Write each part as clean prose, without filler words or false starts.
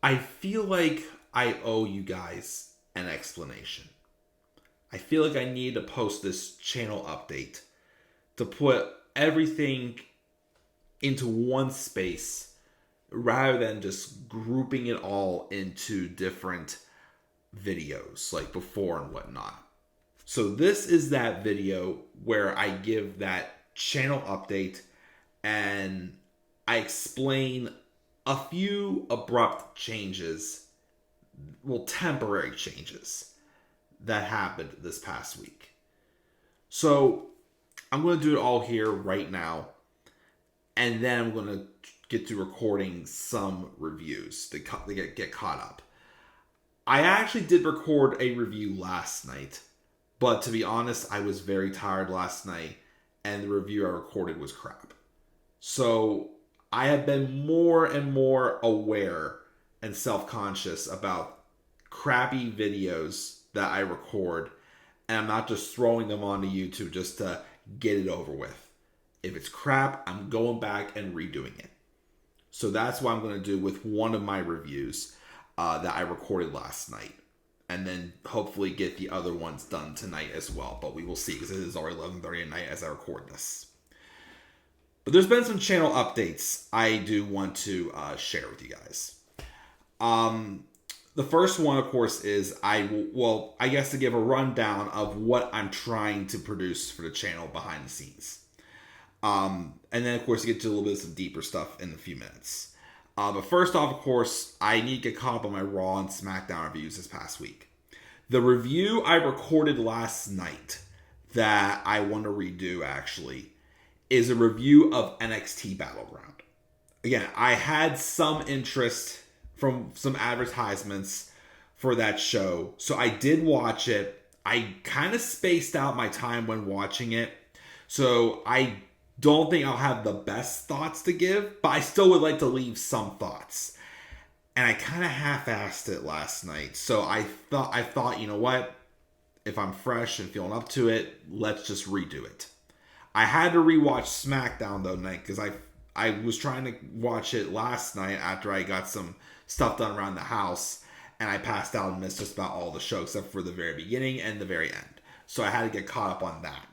I feel like I owe you guys an explanation. I feel like I need to post this channel update to put everything into one space rather than just grouping it all into different videos like before and whatnot. So this is that video where I give that channel update and I explain a few abrupt changes, well, temporary changes that happened this past week. So I'm going to do it all here right now, and then I'm going to get to recording some reviews to get caught up. I actually did record a review last night, but to be honest, I was very tired last night, and the review I recorded was crap. So I have been more and more aware and self-conscious about crappy videos that I record, and I'm not just throwing them onto YouTube just to get it over with. If it's crap, I'm going back and redoing it. So that's what I'm going to do with one of my reviews that I recorded last night. And then hopefully get the other ones done tonight as well. But we will see, because it is already 11:30 at night as I record this. But there's been some channel updates I do want to share with you guys. The first one, of course, is I guess to give a rundown of what I'm trying to produce for the channel behind the scenes. And then, of course, get to a little bit of some deeper stuff in a few minutes. But first off, of course, I need to get caught up on my Raw and SmackDown reviews this past week. The review I recorded last night that I want to redo, actually, is a review of NXT Battleground. Again, I had some interest from some advertisements for that show, so I did watch it. I kind of spaced out my time when watching it, so I don't think I'll have the best thoughts to give, but I still would like to leave some thoughts. And I kind of half-assed it last night, so I thought, you know what? If I'm fresh and feeling up to it, let's just redo it. I had to rewatch SmackDown though night because I was trying to watch it last night after I got some stuff done around the house, and I passed out and missed just about all the show except for the very beginning and the very end. So I had to get caught up on that.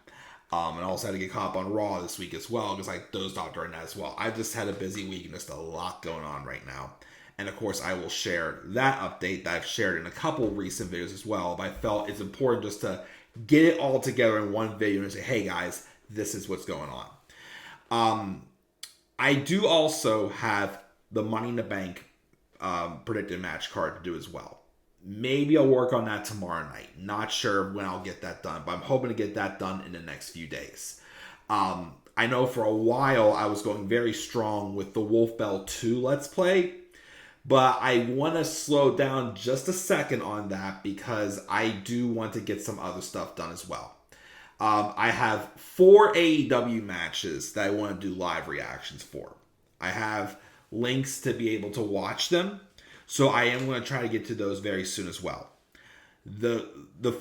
And also had to get caught up on Raw this week as well because I dozed off during that as well. I've just had a busy week and just a lot going on right now. And of course, I will share that update that I've shared in a couple recent videos as well. But I felt it's important just to get it all together in one video and say, hey guys, this is what's going on. I do also have the Money in the Bank predicted match card to do as well. Maybe I'll work on that tomorrow night. Not sure when I'll get that done, but I'm hoping to get that done in the next few days. I know for a while I was going very strong with the Wolf Bell 2 Let's Play, but I want to slow down just a second on that because I do want to get some other stuff done as well. I have 4 AEW matches that I want to do live reactions for. I have links to be able to watch them, so I am going to try to get to those very soon as well. The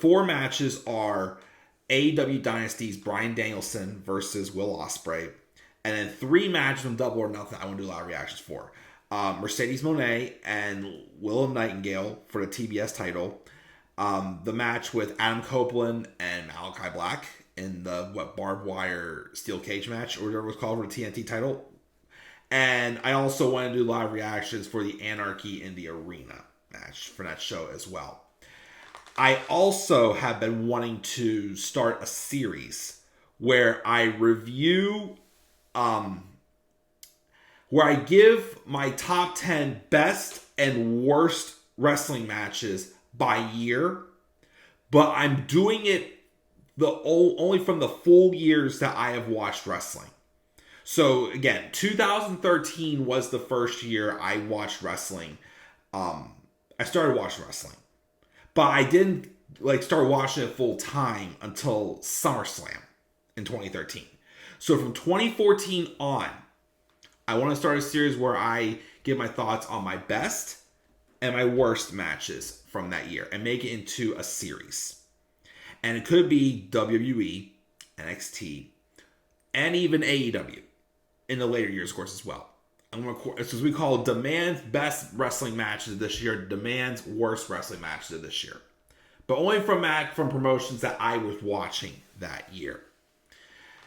4 matches are AEW Dynasty's Bryan Danielson versus Will Ospreay, and then 3 matches from Double or Nothing I want to do live reactions for. Mercedes Moné and Willow Nightingale for the TBS title. The match with Adam Copeland and Malachi Black in the barbed wire steel cage match, or whatever it was called, for the TNT title. And I also want to do live reactions for the Anarchy in the Arena match for that show as well. I also have been wanting to start a series where I review, where I give my top 10 best and worst wrestling matches by year, but I'm doing it only from the full years that I have watched wrestling. So again, 2013 was the first year I watched wrestling. I started watching wrestling, but I didn't start watching it full time until SummerSlam in 2013. So from 2014 on, I want to start a series where I give my thoughts on my best and my worst matches from that year and make it into a series. And it could be WWE, NXT, and even AEW in the later years, of course, as well. It's what we call Demand's best wrestling matches this year, Demand's worst wrestling matches of this year. But only from promotions that I was watching that year.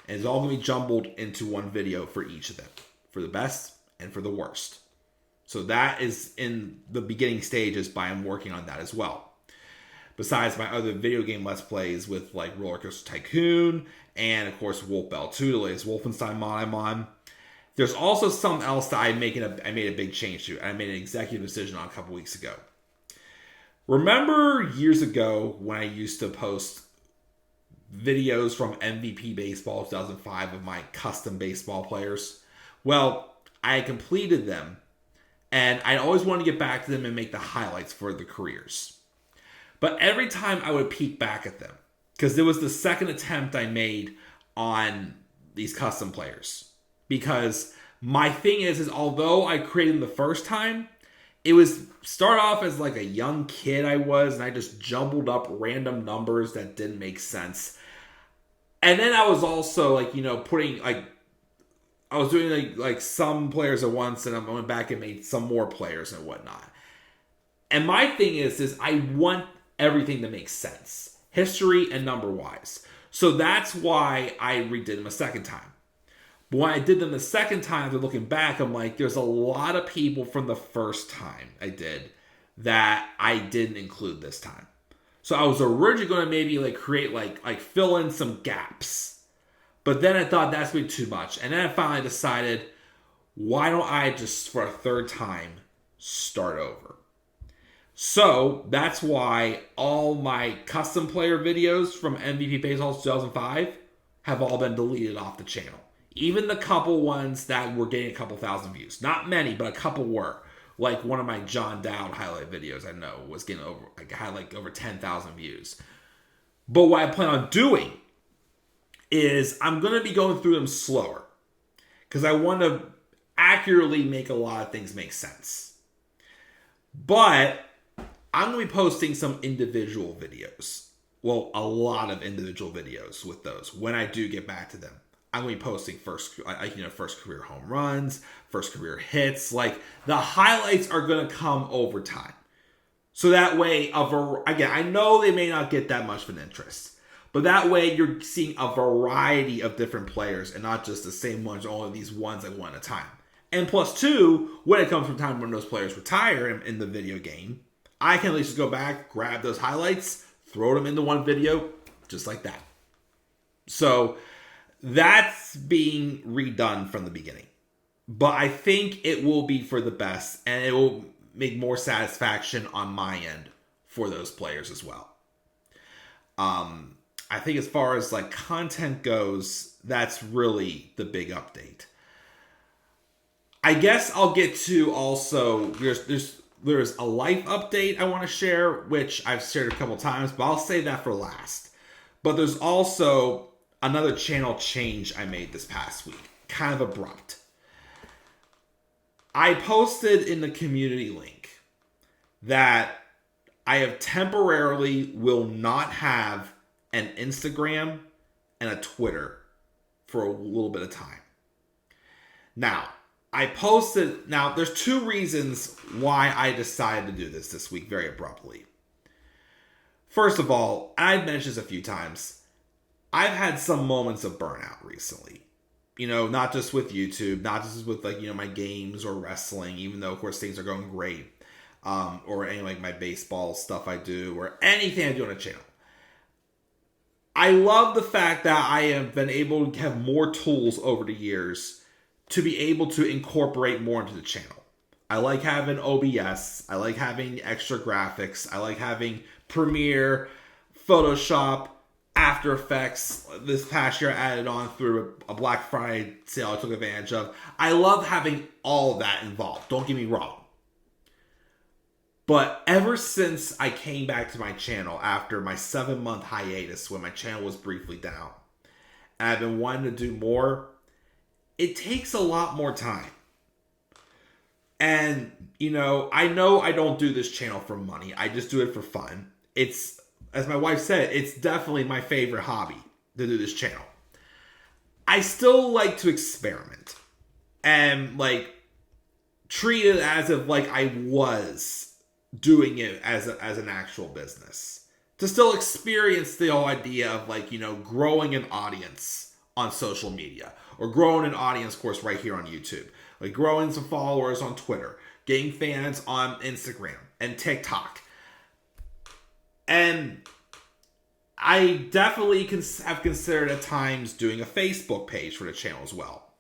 And it's all going to be jumbled into one video for each of them. For the best and for the worst. So that is in the beginning stages, but I'm working on that as well. Besides my other video game Let's Plays with like Roller Coaster Tycoon and of course Wolf Bell 2, the latest Wolfenstein mod I'm on. There's also something else that I made a big change to. I made an executive decision on a couple weeks ago. Remember years ago when I used to post videos from MVP Baseball 2005 of my custom baseball players? Well, I completed them, and I always wanted to get back to them and make the highlights for the careers. But every time I would peek back at them, because it was the second attempt I made on these custom players. Because my thing is although I created them the first time, it was start off as like a young kid I was, and I just jumbled up random numbers that didn't make sense. And then I was also like, putting like, I was doing like some players at once, and I went back and made some more players and whatnot. And my thing is I want everything to make sense, history and number wise. So that's why I redid them a second time. But when I did them the second time, after looking back, I'm like, there's a lot of people from the first time I did that I didn't include this time. So I was originally going to maybe like create like fill in some gaps. But then I thought that's going to be too much. And then I finally decided, why don't I just, for a third time, start over? So that's why all my custom player videos from MVP Baseball 2005 have all been deleted off the channel. Even the couple ones that were getting a couple thousand views. Not many, but a couple were. Like one of my John Dowd highlight videos I know was getting had over 10,000 views. But what I plan on doing is I'm going to be going through them slower. Because I want to accurately make a lot of things make sense. But I'm going to be posting some individual videos. Well, a lot of individual videos with those when I do get back to them. I'm going to be posting first career home runs, first career hits. Like, the highlights are going to come over time. So that way, again, I know they may not get that much of an interest. But that way, you're seeing a variety of different players and not just the same ones, only these ones at one at a time. And plus two, when it comes from time when those players retire in the video game, I can at least just go back, grab those highlights, throw them into one video, just like that. So that's being redone from the beginning. But I think it will be for the best, and it will make more satisfaction on my end for those players as well. I think as far as like content goes, that's really the big update. I guess I'll get to also, there's a life update I want to share, which I've shared a couple times, but I'll save that for last. But there's also another channel change I made this past week. Kind of abrupt. I posted in the community link that I have temporarily will not have an Instagram and a Twitter for a little bit of time. Now, there's two reasons why I decided to do this week very abruptly. First of all, I've mentioned this a few times, I've had some moments of burnout recently. Not just with YouTube, not just with my games or wrestling, even though of course things are going great. Or any my baseball stuff I do, or anything I do on a channel. I love the fact that I have been able to have more tools over the years to be able to incorporate more into the channel. I like having OBS. I like having extra graphics. I like having Premiere, Photoshop, After Effects. This past year I added on through a Black Friday sale I took advantage of. I love having all that involved. Don't get me wrong. But ever since I came back to my channel after my 7-month hiatus when my channel was briefly down, and I've been wanting to do more, it takes a lot more time. And, I know I don't do this channel for money. I just do it for fun. It's, as my wife said, it's definitely my favorite hobby to do this channel. I still like to experiment. And, treat it as if like I was doing it as an actual business. To still experience the whole idea of like, growing an audience on social media. Or growing an audience, of course, right here on YouTube. Like growing some followers on Twitter. Getting fans on Instagram and TikTok. And I definitely have considered at times doing a Facebook page for the channel as well.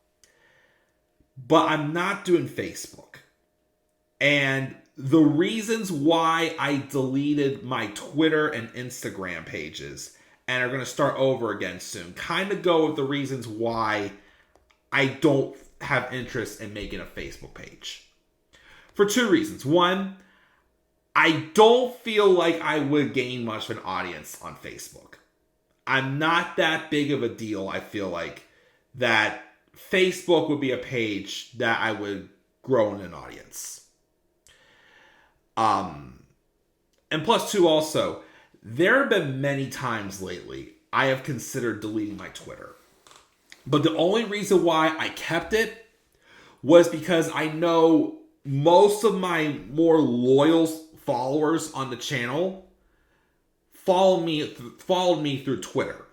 But I'm not doing Facebook. And the reasons why I deleted my Twitter and Instagram pages and are going to start over again soon kind of go with the reasons why I don't have interest in making a Facebook page. For two reasons. One, I don't feel like I would gain much of an audience on Facebook. I'm not that big of a deal, I feel like, that Facebook would be a page that I would grow in an audience. And plus two also, there have been many times lately I have considered deleting my Twitter. But the only reason why I kept it was because I know most of my more loyal followers on the channel followed me through Twitter.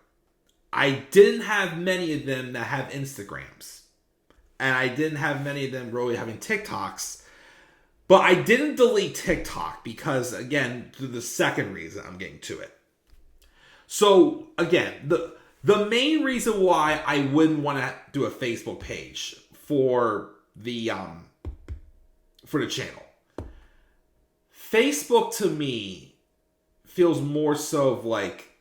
I didn't have many of them that have Instagrams. And I didn't have many of them really having TikToks. But I didn't delete TikTok because, again, through the second reason I'm getting to it. So, again, the main reason why I wouldn't want to do a Facebook page for the channel. Facebook, to me, feels more so of like...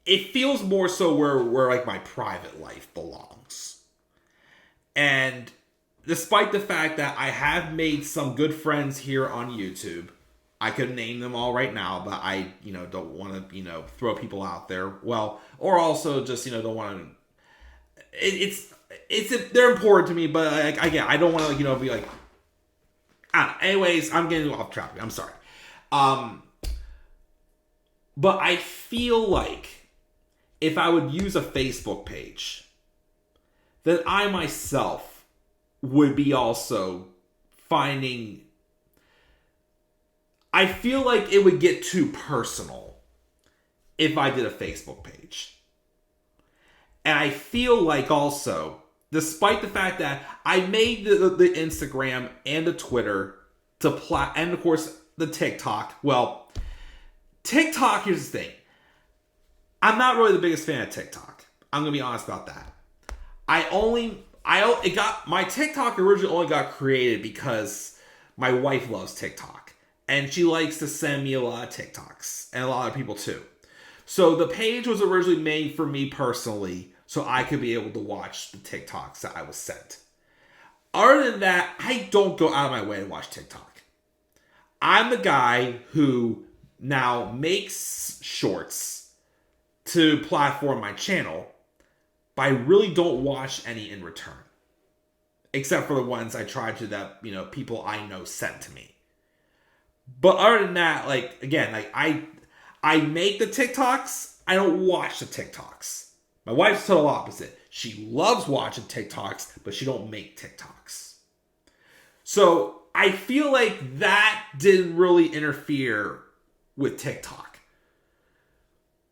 It feels more so where like my private life belongs. And despite the fact that I have made some good friends here on YouTube, I could name them all right now, but I, don't want to, throw people out there. Well, or also just, don't want to. They're important to me, but I don't want to, be like. I don't know. Anyways, I'm getting off track. I'm sorry. But I feel like if I would use a Facebook page, then I myself would be also finding... I feel like it would get too personal if I did a Facebook page. And I feel like also, despite the fact that I made the Instagram and the Twitter and of course the TikTok. Well, TikTok, here's the thing. I'm not really the biggest fan of TikTok. I'm going to be honest about that. My TikTok originally only got created because my wife loves TikTok. And she likes to send me a lot of TikToks. And a lot of people too. So the page was originally made for me personally, so I could be able to watch the TikToks that I was sent. Other than that, I don't go out of my way to watch TikTok. I'm the guy who now makes shorts to platform my channel, but I really don't watch any in return. Except for the ones I try to that, people I know sent to me. But other than that, I make the TikToks, I don't watch the TikToks. My wife's total opposite. She loves watching TikToks, but she don't make TikToks. So I feel like that didn't really interfere with TikTok.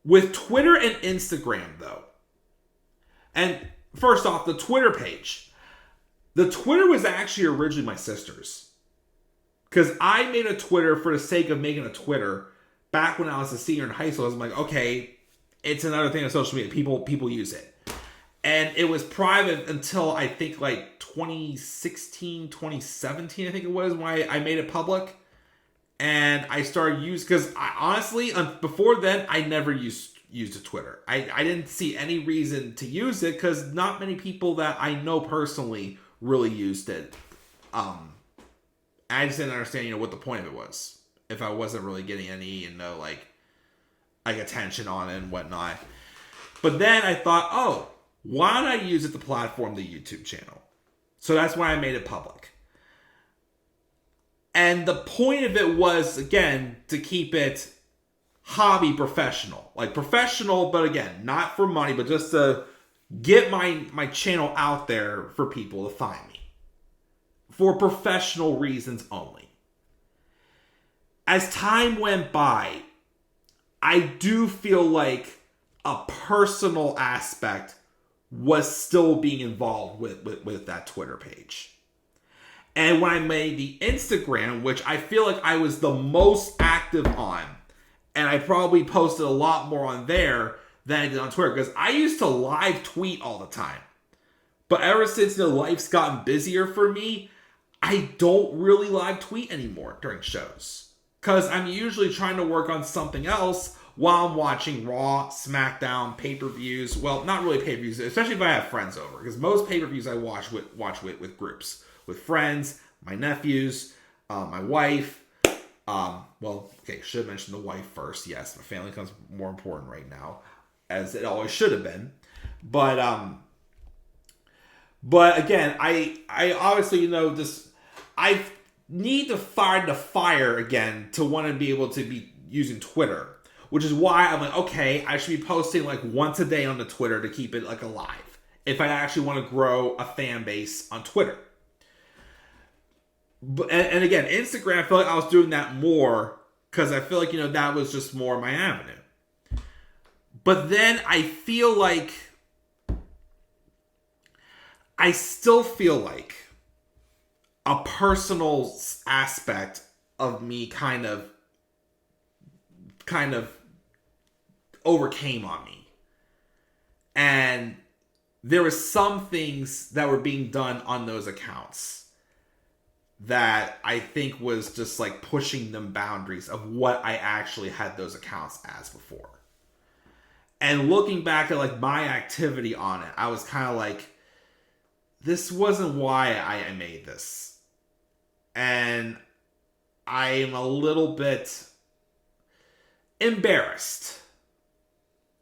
With Twitter and Instagram, though. And first off, the Twitter page. The Twitter was actually originally my sister's. Because I made a Twitter for the sake of making a Twitter back when I was a senior in high school. I was like, okay, it's another thing on social media. People use it. And it was private until I think like 2016, 2017, I think it was, when I made it public. And I started using, because honestly, before then, I never used a Twitter. I didn't see any reason to use it because not many people that I know personally really used it. I just didn't understand, what the point of it was. If I wasn't really getting any, like attention on it and whatnot. But then I thought, why don't I use it to platform the YouTube channel? So that's why I made it public. And the point of it was, again, to keep it hobby professional. Like professional, but again, not for money, but just to get my channel out there for people to find me. for professional reasons only. As time went by, I do feel like a personal aspect was still being involved with that Twitter page. And when I made the Instagram, which I feel like I was the most active on, and I probably posted a lot more on there than I did on Twitter, because I used to live tweet all the time. But ever since life's gotten busier for me, I don't really live tweet anymore during shows. Because I'm usually trying to work on something else while I'm watching Raw, SmackDown, pay-per-views. Well, not really pay-per-views, especially if I have friends over. Because most pay-per-views I watch with groups. With friends, my nephews, my wife. Should have mentioned the wife first. Yes, my family comes more important right now, as it always should have been. But again, I obviously I need to find the fire again to want to be able to be using Twitter, which is why I'm like, okay, I should be posting like once a day on the Twitter to keep it like alive if I actually want to grow a fan base on Twitter. And again, Instagram, I feel like I was doing that more because I feel like, that was just more my avenue. But then I feel like, I still feel like a personal aspect of me kind of overcame on me. And there were some things that were being done on those accounts that I think was just like pushing them boundaries of what I actually had those accounts as before. And looking back at like my activity on it, I was kind of like, this wasn't why I made this. And I am a little bit embarrassed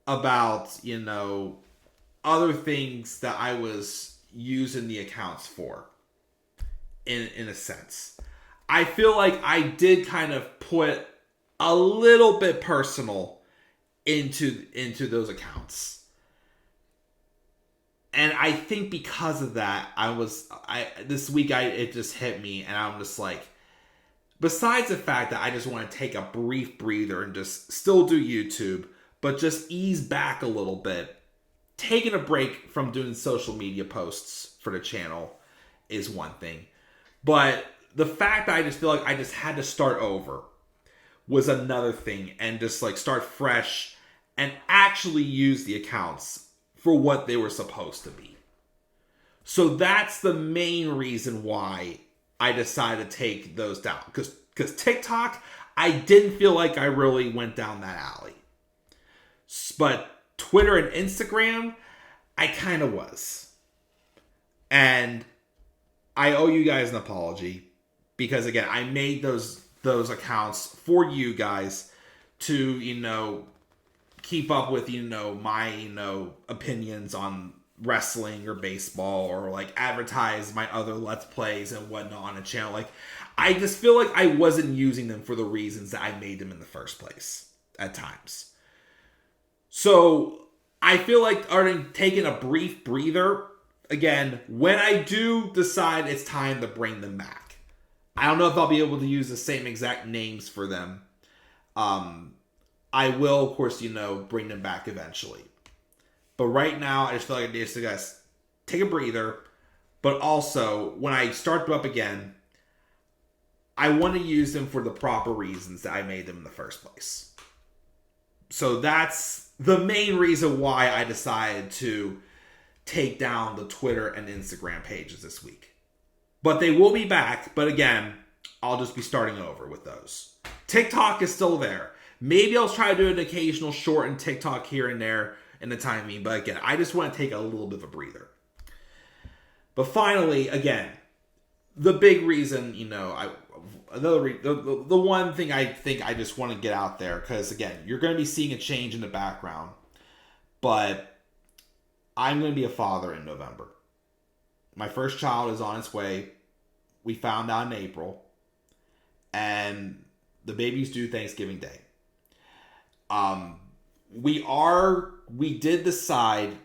about, other things that I was using the accounts for. In a sense, I feel like I did kind of put a little bit personal into those accounts, and I think because of that, this week it just hit me, and I'm just like, besides the fact that I just want to take a brief breather and just still do YouTube, but just ease back a little bit, taking a break from doing social media posts for the channel is one thing. But the fact that I just feel like I just had to start over was another thing, and just like start fresh and actually use the accounts for what they were supposed to be. So that's the main reason why I decided to take those down. Because TikTok, I didn't feel like I really went down that alley. But Twitter and Instagram, I kind of was. And I owe you guys an apology, because again, I made those accounts for you guys to, keep up with, my, opinions on wrestling or baseball, or like advertise my other Let's Plays and whatnot on the channel. Like, I just feel like I wasn't using them for the reasons that I made them in the first place at times. So I feel like taking a brief breather. Again, when I do decide it's time to bring them back, I don't know if I'll be able to use the same exact names for them. I will, of course, bring them back eventually. But right now, I just feel like I need to guys take a breather. But also, when I start them up again, I want to use them for the proper reasons that I made them in the first place. So that's the main reason why I decided to take down the Twitter and Instagram pages this week. But they will be back. But again, I'll just be starting over with those. TikTok is still there. Maybe I'll try to do an occasional short and TikTok here and there in the time being. But again, I just want to take a little bit of a breather. But finally, again, the big reason, the one thing I think I just want to get out there, because again, you're going to be seeing a change in the background. But I'm going to be a father in November. My first child is on its way. We found out in April. And the baby's due Thanksgiving Day. We did decide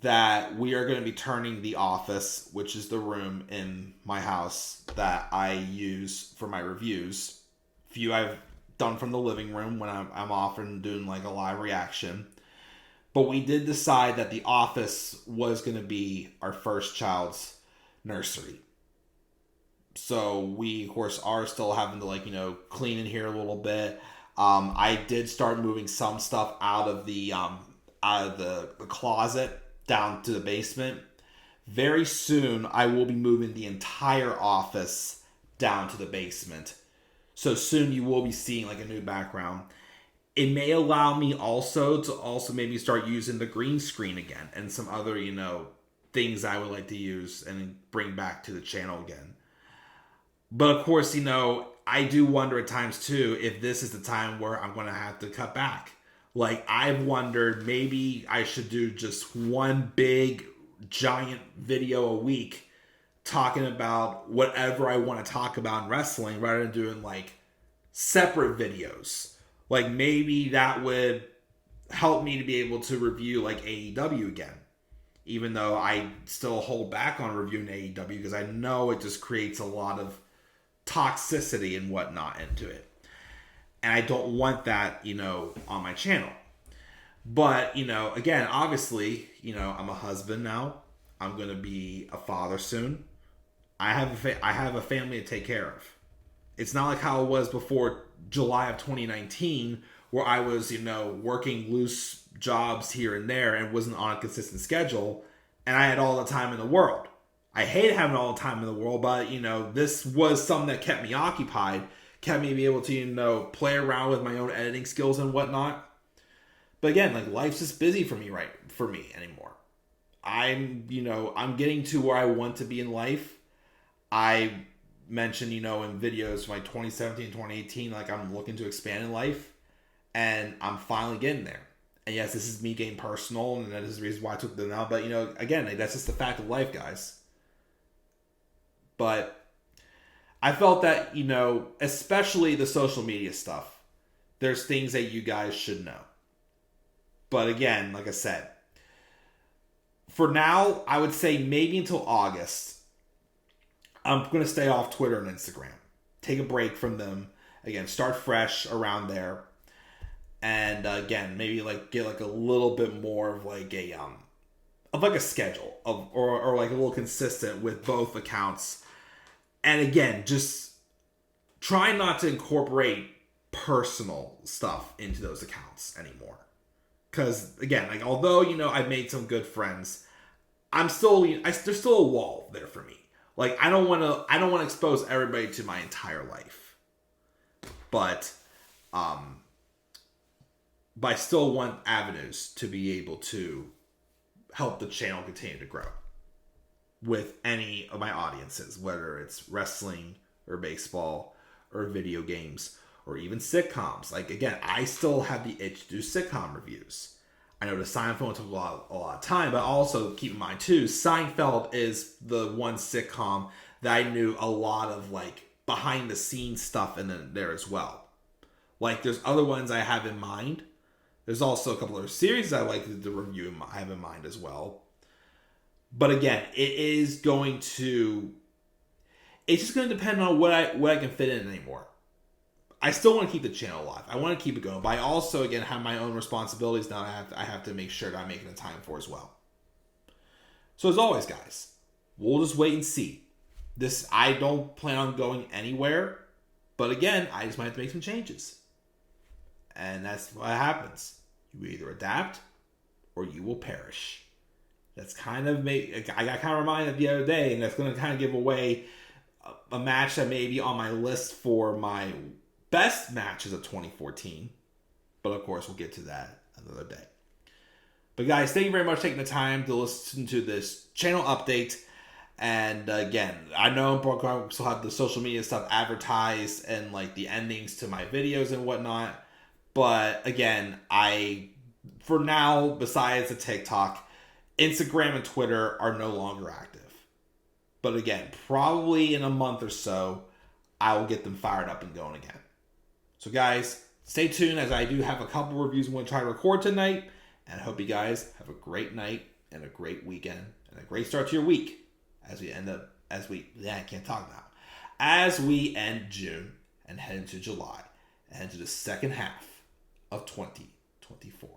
that we are going to be turning the office, which is the room in my house, that I use for my reviews. Few I've done from the living room when I'm often doing like a live reaction. But we did decide that the office was going to be our first child's nursery. So we, of course, are still having to clean in here a little bit. I did start moving some stuff out of the closet down to the basement. Very soon, I will be moving the entire office down to the basement. So soon you will be seeing like a new background. It may allow me also to maybe start using the green screen again and some other, things I would like to use and bring back to the channel again. But of course, I do wonder at times too if this is the time where I'm going to have to cut back. Like, I've wondered maybe I should do just one big giant video a week talking about whatever I want to talk about in wrestling rather than doing like separate videos. Like, maybe that would help me to be able to review like AEW again. Even though I still hold back on reviewing AEW because I know it just creates a lot of toxicity and whatnot into it. And I don't want that, on my channel. But, again, obviously, I'm a husband now. I'm going to be a father soon. I have a family to take care of. It's not like how it was before July of 2019 where I was, working loose jobs here and there and wasn't on a consistent schedule. And I had all the time in the world. I hate having all the time in the world, but, this was something that kept me occupied, kept me able to, play around with my own editing skills and whatnot. But again, like, life's just busy for me anymore. I'm getting to where I want to be in life. I mentioned, in videos like 2017, 2018, like, I'm looking to expand in life, and I'm finally getting there. And yes, this is me getting personal, and that is the reason why I took them out. But, again, like, that's just the fact of life, guys. But I felt that, especially the social media stuff, there's things that you guys should know. But again, like I said, for now, I would say maybe until August, I'm going to stay off Twitter and Instagram. Take a break from them. Again, start fresh around there. And again, maybe get a little bit more of a schedule or like a little consistent with both accounts. And again, just try not to incorporate personal stuff into those accounts anymore. Because again, although I've made some good friends, there's still a wall there for me. Like, I don't want to expose everybody to my entire life, but I still want avenues to be able to help the channel continue to grow with any of my audiences, whether it's wrestling or baseball or video games or even sitcoms. Like, again, I still have the itch to do sitcom reviews. I know the Seinfeld took a lot of time, but also keep in mind too, Seinfeld is the one sitcom that I knew a lot of behind the scenes stuff in there as well. Like, there's other ones I have in mind. There's also a couple other series I like to review I have in mind as well. But again, it's just going to depend on what I can fit in anymore. I still want to keep the channel alive. I want to keep it going. But I also, again, have my own responsibilities now I have to make sure that I'm making the time for as well. So as always, guys, we'll just wait and see. I don't plan on going anywhere. But again, I just might have to make some changes. And that's what happens. You either adapt or you will perish. That's kind of I got kind of reminded the other day, and that's going to kind of give away a match that may be on my list for my best matches of 2014. But of course, we'll get to that another day. But guys, thank you very much for taking the time to listen to this channel update. And again, I know I'm going to still have the social media stuff advertised and the endings to my videos and whatnot. But again, for now, besides the TikTok, Instagram and Twitter are no longer active. But again, probably in a month or so, I will get them fired up and going again. So guys, stay tuned as I do have a couple reviews I'm going to try to record tonight. And I hope you guys have a great night and a great weekend and a great start to your week I can't talk now. as we end June and head into July and into the second half of 2024.